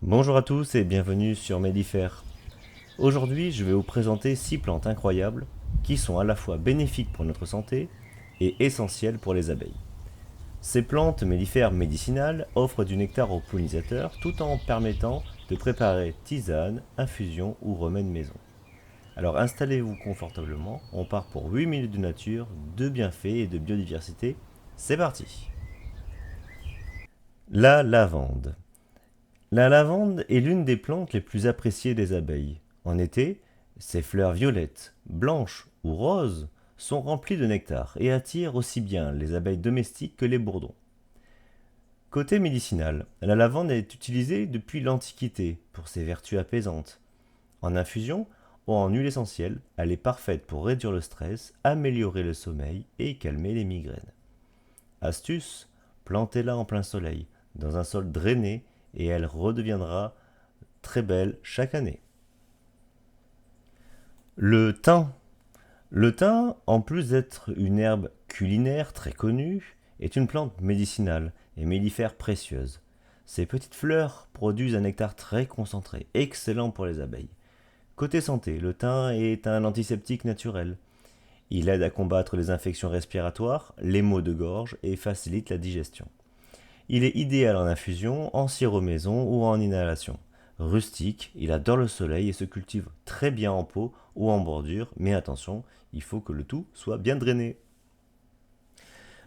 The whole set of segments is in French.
Bonjour à tous et bienvenue sur Mellifère. Aujourd'hui, je vais vous présenter 6 plantes incroyables qui sont à la fois bénéfiques pour notre santé et essentielles pour les abeilles. Ces plantes mellifères médicinales offrent du nectar aux pollinisateurs tout en permettant de préparer tisanes, infusions ou remèdes maison. Alors installez-vous confortablement, on part pour 8 minutes de nature, de bienfaits et de biodiversité. C'est parti. La lavande. La lavande est l'une des plantes les plus appréciées des abeilles. En été, ses fleurs violettes, blanches ou roses sont remplies de nectar et attirent aussi bien les abeilles domestiques que les bourdons. Côté médicinal, la lavande est utilisée depuis l'Antiquité pour ses vertus apaisantes. En infusion ou en huile essentielle, elle est parfaite pour réduire le stress, améliorer le sommeil et calmer les migraines. Astuce, plantez-la en plein soleil, dans un sol drainé et elle redeviendra très belle chaque année. Le thym. Le thym, en plus d'être une herbe culinaire très connue, est une plante médicinale et mellifère précieuse. Ses petites fleurs produisent un nectar très concentré, excellent pour les abeilles. Côté santé, le thym est un antiseptique naturel. Il aide à combattre les infections respiratoires, les maux de gorge et facilite la digestion. Il est idéal en infusion, en sirop maison ou en inhalation. Rustique, il adore le soleil et se cultive très bien en pot ou en bordure, mais attention, il faut que le tout soit bien drainé.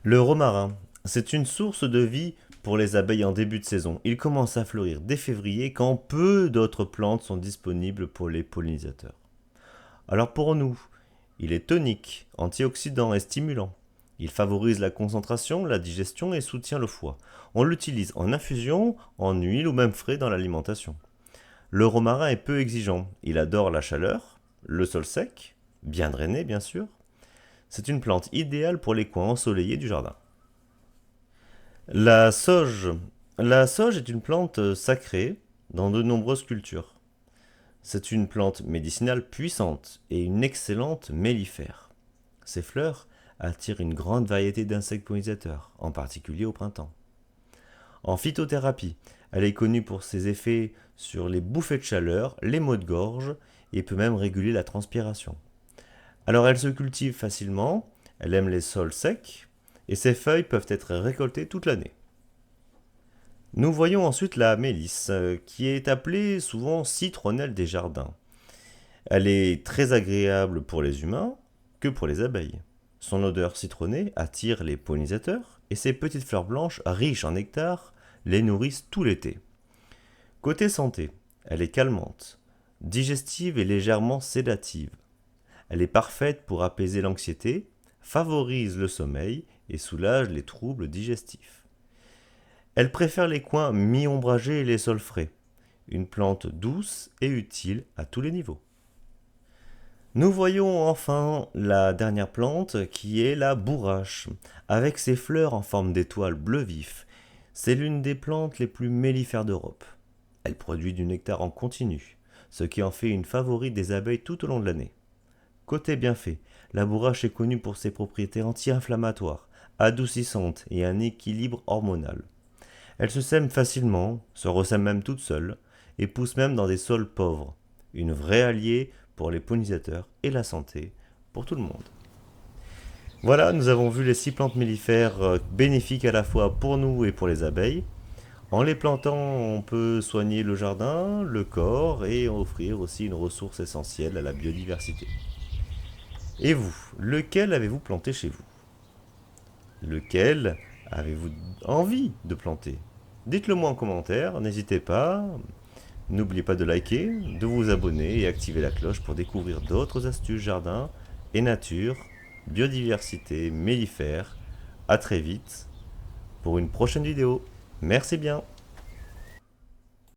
Le romarin, c'est une source de vie pour les abeilles en début de saison. Il commence à fleurir dès février quand peu d'autres plantes sont disponibles pour les pollinisateurs. Alors pour nous, il est tonique, antioxydant et stimulant. Il favorise la concentration, la digestion et soutient le foie. On l'utilise en infusion, en huile ou même frais dans l'alimentation. Le romarin est peu exigeant. Il adore la chaleur, le sol sec, bien drainé bien sûr. C'est une plante idéale pour les coins ensoleillés du jardin. La sauge. La sauge est une plante sacrée dans de nombreuses cultures. C'est une plante médicinale puissante et une excellente mellifère. Ses fleurs attirent une grande variété d'insectes pollinisateurs, en particulier au printemps. En phytothérapie, elle est connue pour ses effets sur les bouffées de chaleur, les maux de gorge et peut même réguler la transpiration. Alors elle se cultive facilement, elle aime les sols secs et ses feuilles peuvent être récoltées toute l'année. Nous voyons ensuite la mélisse, qui est appelée souvent citronnelle des jardins. Elle est très agréable pour les humains que pour les abeilles. Son odeur citronnée attire les pollinisateurs et ses petites fleurs blanches riches en nectar les nourrissent tout l'été. Côté santé, elle est calmante, digestive et légèrement sédative. Elle est parfaite pour apaiser l'anxiété, favorise le sommeil et soulage les troubles digestifs. Elle préfère les coins mi-ombragés et les sols frais. Une plante douce et utile à tous les niveaux. Nous voyons enfin la dernière plante qui est la bourrache, avec ses fleurs en forme d'étoiles bleu vif. C'est l'une des plantes les plus mellifères d'Europe. Elle produit du nectar en continu, ce qui en fait une favorite des abeilles tout au long de l'année. Côté bienfait, la bourrache est connue pour ses propriétés anti-inflammatoires, adoucissantes et un équilibre hormonal. Elle se sème facilement, se ressème même toute seule, et pousse même dans des sols pauvres. Une vraie alliée pour les pollinisateurs et la santé pour tout le monde. Voilà, nous avons vu les 6 plantes mellifères bénéfiques à la fois pour nous et pour les abeilles. En les plantant, on peut soigner le jardin, le corps et offrir aussi une ressource essentielle à la biodiversité. Et vous, lequel avez-vous planté chez vous? Lequel avez-vous envie de planter? Dites-le moi en commentaire, n'hésitez pas. N'oubliez pas de liker, de vous abonner et activer la cloche pour découvrir d'autres astuces jardin et nature, biodiversité, mellifères. A très vite pour une prochaine vidéo. Merci bien.